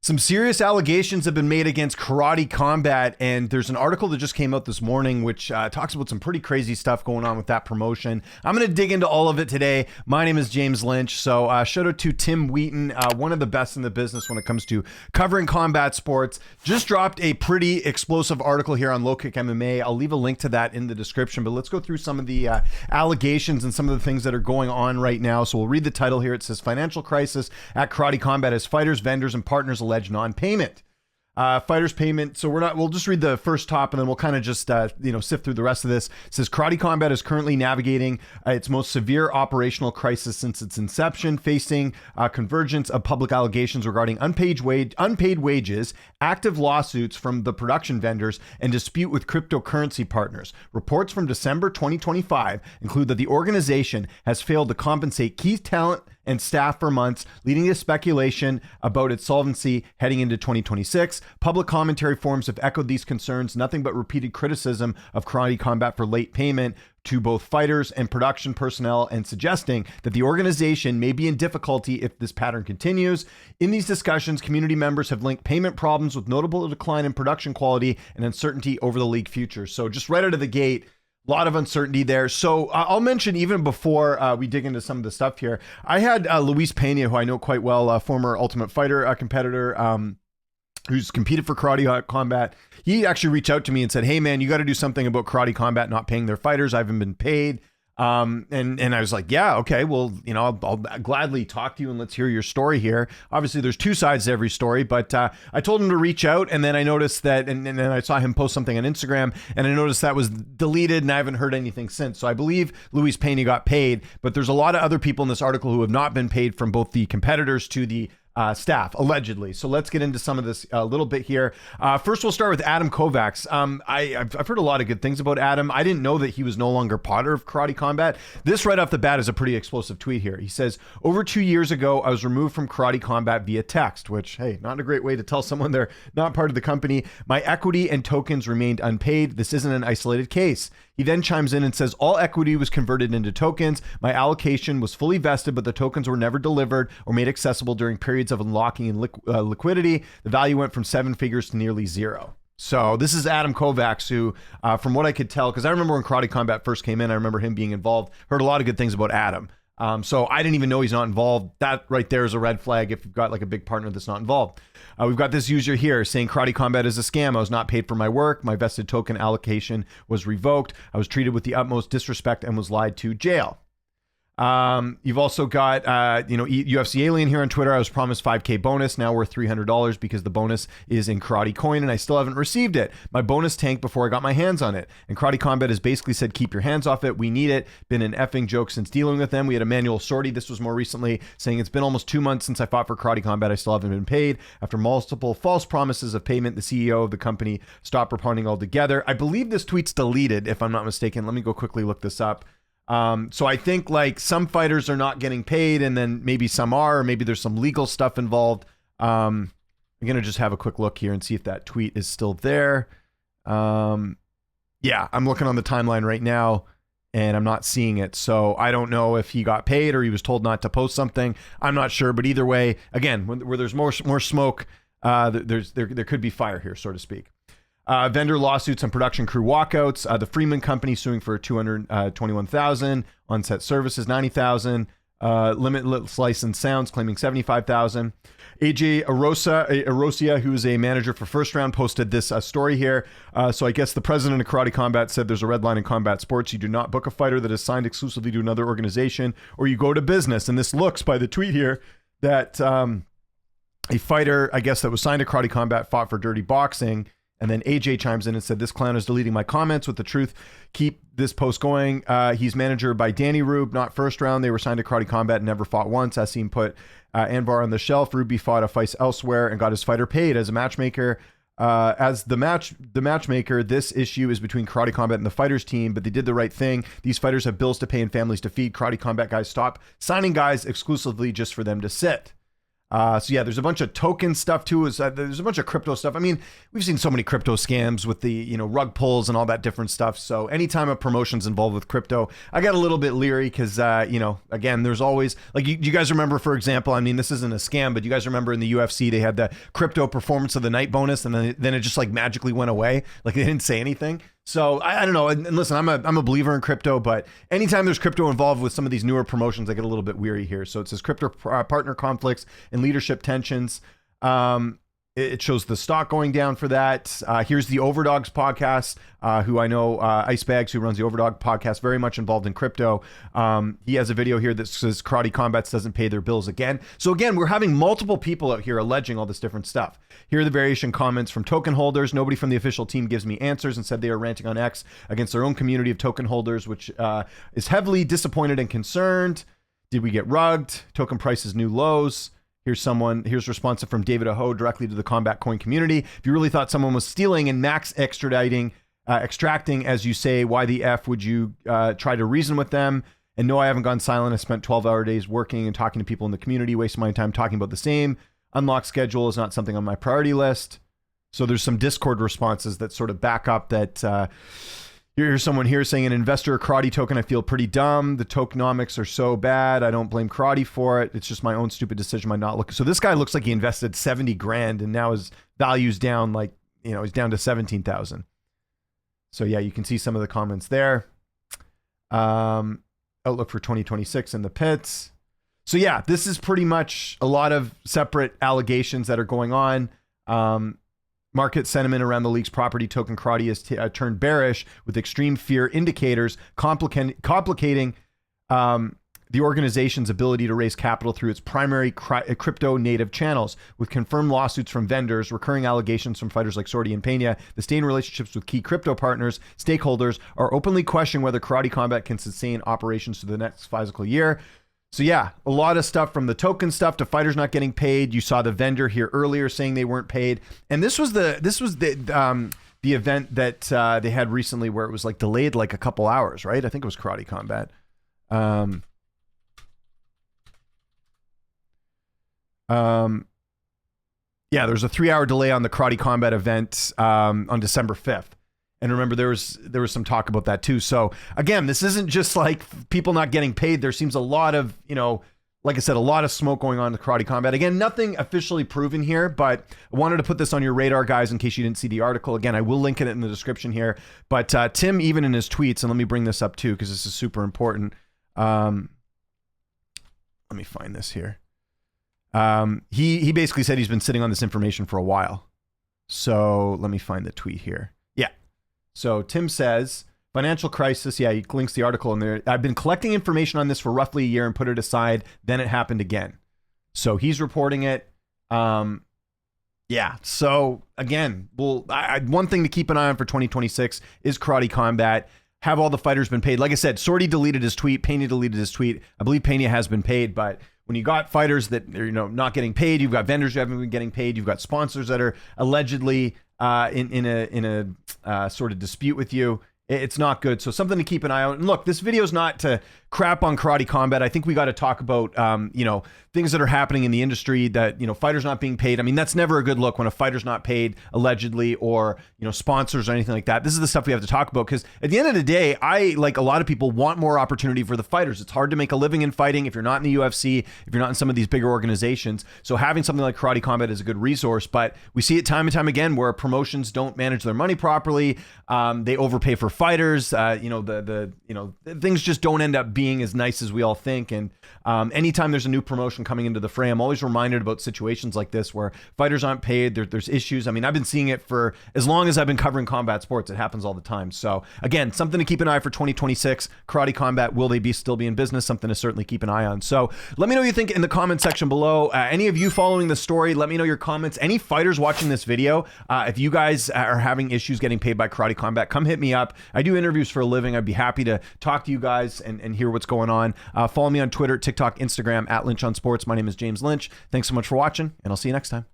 Some serious allegations have been made against Karate Combat, and there's an article that just came out this morning which talks about some pretty crazy stuff going on with that promotion. I'm going to dig into all of it today. My name is James Lynch, so shout out to Tim Wheaton, one of the best in the business when it comes to covering combat sports. Just dropped a pretty explosive article here on Low Kick MMA. I'll leave a link to that in the description, but let's go through some of the allegations and some of the things that are going on right now. So we'll read the title here. It says, Financial Crisis at Karate Combat as Fighters, Vendors, and Partners alleged non-payment. Fighters payment. So we'll just read the first top and then we'll kind of just, sift through the rest of this. It says Karate Combat is currently navigating its most severe operational crisis since its inception, facing convergence of public allegations regarding unpaid wages, active lawsuits from the production vendors, and dispute with cryptocurrency partners. Reports from December 2025 include that the organization has failed to compensate key talent and staff for months, leading to speculation about its solvency heading into 2026. Public commentary forums have echoed these concerns, nothing but repeated criticism of Karate Combat for late payment to both fighters and production personnel, and suggesting that the organization may be in difficulty if this pattern continues. In these discussions, community members have linked payment problems with notable decline in production quality and uncertainty over the league future. So just right out of the gate, a lot of uncertainty there. So I'll mention, even before we dig into some of the stuff here, I had Luis Pena, who I know quite well, former Ultimate Fighter competitor, who's competed for Karate Combat. He actually reached out to me and said, hey man, you got to do something about Karate Combat not paying their fighters. I haven't been paid. And I was like, yeah, okay, well, I'll gladly talk to you and let's hear your story here. Obviously there's two sides to every story, but I told him to reach out, and then I noticed that, and then I saw him post something on Instagram, and I noticed that was deleted, and I haven't heard anything since. So I believe Luis Pena got paid, but there's a lot of other people in this article who have not been paid, from both the competitors to the staff, allegedly. So let's get into some of this a little bit here. First, we'll start with Adam Kovacs. I've heard a lot of good things about Adam. I didn't know that he was no longer part of Karate Combat. This right off the bat is a pretty explosive tweet here. He says, over 2 years ago, I was removed from Karate Combat via text, which, hey, not a great way to tell someone they're not part of the company. My equity and tokens remained unpaid. This isn't an isolated case. He then chimes in and says, all equity was converted into tokens. My allocation was fully vested, but the tokens were never delivered or made accessible during periods of unlocking and liquidity. The value went from 7 figures to nearly zero. So this is Adam Kovacs, who, from what I could tell, because I remember when Karate Combat first came in, I remember him being involved, heard a lot of good things about Adam. So I didn't even know he's not involved. That right there is a red flag if you've got like a big partner that's not involved. We've got this user here saying Karate Combat is a scam. I was not paid for my work. My vested token allocation was revoked. I was treated with the utmost disrespect and was lied to. Jail. You've also got, UFC Alien here on Twitter. I was promised 5K bonus, now worth $300 because the bonus is in Karate coin and I still haven't received it. My bonus tanked before I got my hands on it. And Karate Combat has basically said, keep your hands off it. We need it. Been an effing joke since dealing with them. We had a manual sortie. This was more recently, saying it's been almost 2 months since I fought for Karate Combat. I still haven't been paid. After multiple false promises of payment, the CEO of the company stopped reporting altogether. I believe this tweet's deleted, if I'm not mistaken. Let me go quickly look this up. So I think like some fighters are not getting paid, and then maybe some are, or maybe there's some legal stuff involved. I'm going to just have a quick look here and see if that tweet is still there. Yeah, I'm looking on the timeline right now and I'm not seeing it. So I don't know if he got paid or he was told not to post something. I'm not sure, but either way, again, where there's more smoke, there could be fire here, so to speak. Vendor lawsuits and production crew walkouts. The Freeman Company suing for $221,000. On-set services $90,000. Limitless licensed sounds claiming $75,000. AJ Arosia, who is a manager for First Round, posted this story here. So I guess the president of Karate Combat said there's a red line in combat sports. You do not book a fighter that is signed exclusively to another organization, or you go to business. And this looks, by the tweet here, that a fighter, I guess, that was signed to Karate Combat fought for Dirty Boxing. And then AJ chimes in and said, this clown is deleting my comments with the truth. Keep this post going. He's manager by Danny Rube, not First Round. They were signed to Karate Combat and never fought once. Asim put Anvar on the shelf. Ruby fought a fight elsewhere and got his fighter paid as a matchmaker. As the matchmaker, this issue is between Karate Combat and the fighters team, but they did the right thing. These fighters have bills to pay and families to feed. Karate Combat guys stop signing guys exclusively just for them to sit. So yeah, there's a bunch of token stuff too. There's a bunch of crypto stuff. I mean, we've seen so many crypto scams with the rug pulls and all that different stuff. So anytime a promotion's involved with crypto, I got a little bit leery because again, there's always like you guys remember, for example, I mean, this isn't a scam, but you guys remember in the UFC they had the crypto performance of the night bonus, and then it just like magically went away, like they didn't say anything. So I don't know. And listen, I'm a believer in crypto, but anytime there's crypto involved with some of these newer promotions, I get a little bit weary here. So it says crypto partner conflicts and leadership tensions. It shows the stock going down for that. Here's the Overdogs podcast, who I know, Ice Bags, who runs the Overdog podcast, very much involved in crypto. He has a video here that says Karate Kombats doesn't pay their bills again. So again, we're having multiple people out here alleging all this different stuff. Here are the variation comments from token holders. Nobody from the official team gives me answers and said they are ranting on X against their own community of token holders, which is heavily disappointed and concerned. Did we get rugged? Token prices new lows. Here's responsive from David Aho directly to the Combat Coin community. If you really thought someone was stealing and max extracting, as you say, why the F would you try to reason with them? And no, I haven't gone silent. I spent 12-hour days working and talking to people in the community, wasting my time talking about the same. Unlock schedule is not something on my priority list. So there's some Discord responses that sort of back up that here's someone here saying an investor karate token, I feel pretty dumb. The tokenomics are so bad. I don't blame karate for it. It's just my own stupid decision by not looking. So this guy looks like he invested 70 grand and now his value's down he's down to 17,000. So yeah, you can see some of the comments there. Outlook for 2026 in the pits. So yeah, this is pretty much a lot of separate allegations that are going on. Market sentiment around the league's property token karate has turned bearish, with extreme fear indicators complicating the organization's ability to raise capital through its primary crypto native channels. With confirmed lawsuits from vendors, recurring allegations from fighters like Sordi and Pena, the stained relationships with key crypto partners, stakeholders are openly questioning whether Karate Combat can sustain operations through the next fiscal year. So yeah, a lot of stuff from the token stuff to fighters not getting paid. You saw the vendor here earlier saying they weren't paid, and this was the event that they had recently where it was like delayed like a couple hours, right? I think it was Karate Combat. Yeah, there's a 3-hour delay on the Karate Combat event on December 5th. And remember, there was some talk about that too. So again, this isn't just like people not getting paid. There seems a lot of, like I said, a lot of smoke going on in the Karate Combat. Again, nothing officially proven here, but I wanted to put this on your radar, guys, in case you didn't see the article. Again, I will link it in the description here. But Tim, even in his tweets, and let me bring this up too, because this is super important. Let me find this here. He basically said he's been sitting on this information for a while. So let me find the tweet here. Yeah. So Tim says, financial crisis. Yeah, he links the article in there. I've been collecting information on this for roughly a year and put it aside. Then it happened again. So he's reporting it. Yeah. So again, one thing to keep an eye on for 2026 is Karate Combat. Have all the fighters been paid? Like I said, Sordi deleted his tweet. Pena deleted his tweet. I believe Pena has been paid, but when you got fighters that are not getting paid, you've got vendors who haven't been getting paid, you've got sponsors that are allegedly in a sort of dispute with you. It's not good. So something to keep an eye on. And look, this video is not to crap on Karate Combat. I think we got to talk about, things that are happening in the industry that, fighters not being paid. I mean, that's never a good look when a fighter's not paid allegedly, or, sponsors or anything like that. This is the stuff we have to talk about, because at the end of the day, I, like a lot of people, want more opportunity for the fighters. It's hard to make a living in fighting if you're not in the UFC, if you're not in some of these bigger organizations. So having something like Karate Combat is a good resource, but we see it time and time again where promotions don't manage their money properly. They overpay for fighters. Things just don't end up being as nice as we all think. And anytime there's a new promotion coming into the fray, I'm always reminded about situations like this where fighters aren't paid. There's issues. I mean, I've been seeing it for as long as I've been covering combat sports. It happens all the time. So again, something to keep an eye for 2026. Karate Combat, will they still be in business? Something to certainly keep an eye on. So let me know what you think in the comment section below. Any of you following the story, let me know your comments. Any fighters watching this video, if you guys are having issues getting paid by Karate Combat, come hit me up. I do interviews for a living. I'd be happy to talk to you guys and hear what's going on. Follow me on Twitter, TikTok, Instagram, @Lynch on Sports. My name is James Lynch. Thanks so much for watching, and I'll see you next time.